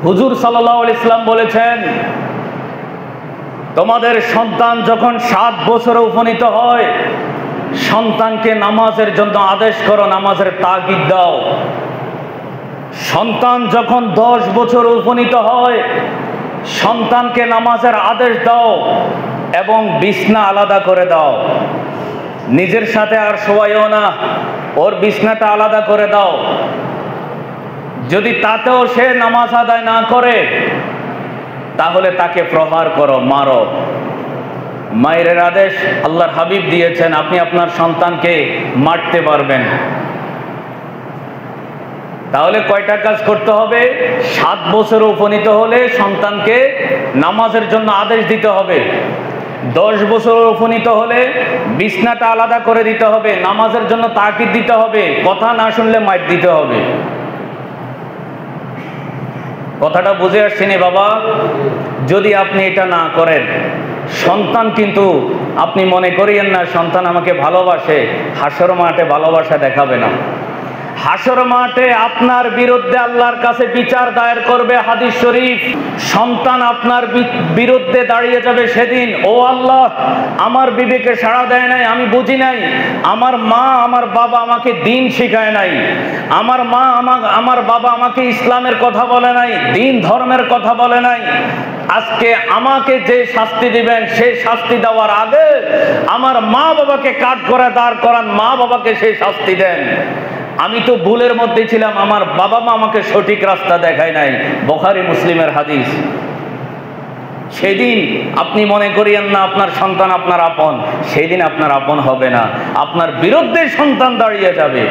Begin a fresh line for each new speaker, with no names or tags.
হুজুর সাল্লাল্লাহু আলাইহি সাল্লাম বলেছেন, তোমাদের সন্তান যখন 7 বছরে উপনীত হয়, সন্তানকে নামাজের জন্য আদেশ করো, নামাজের তাগিদ দাও। সন্তান যখন 10 বছরে উপনীত হয়, সন্তানকে নামাজের আদেশ দাও এবং বিছনা আলাদা করে দাও। নিজের সাথে আর শোয়াইও না, ওর বিছনাটা আলাদা করে দাও। যদি তাতেও সে নামাজ আদায় না করে, তাহলে তাকে প্রহার করো, মারো। মায়ের আদেশ আল্লাহর হাবিব দিয়েছেন, আপনি আপনার সন্তানকে মারতে পারবেন। তাহলে কয়টা কাজ করতে হবে? 7 বছরে উপনীত হলে সন্তানকে নামাজের জন্য আদেশ দিতে হবে। 10 বছর উপনীত হলে বিছনাটা আলাদা করে দিতে হবে, নামাজের জন্য তাকিদ দিতে হবে, কথা না শুনলে মাইর দিতে হবে। কথাটা বুঝে আসছেন বাবা? যদি আপনি এটা না করেন, সন্তান কিন্তু আপনি মনে করিয়েন না সন্তান আমাকে ভালোবাসে, হাসর মাঠে ভালোবাসা দেখাবে না। হাসর মাঠে আপনার বিরুদ্ধে আল্লাহর কাছে বিচার দায়ের করবে। হাদিস শরীফ, সন্তান আপনার বিরুদ্ধে দাঁড়িয়ে যাবে সেদিন, ও আল্লাহ, আমার বিবেকে সাড়া দেয় নাই, আমি বুঝি নাই, আমার মা আমার বাবা আমাকে দিন শিখায় নাই, আমার মা আমার বাবা আমাকে ইসলামের কথা বলে নাই, দিন ধর্মের কথা বলে নাই। আজকে আমাকে যে শাস্তি দিবেন, সেই শাস্তি দেওয়ার আগে আমার মা বাবাকে কাঠ করে দাঁড় করান, মা বাবাকে সেই শাস্তি দেন। আমি তো ভুলের মধ্যে ছিলাম, আমার বাবা মা আমাকে সঠিক রাস্তা দেখায় নাই। বুখারী মুসলিমের হাদিস। সেদিন আপনি মনে করিয়েন না আপনার সন্তান আপনার আপন, সেদিন আপনার আপন হবে না, আপনার বিরুদ্ধে সন্তান দাঁড়িয়ে যাবে।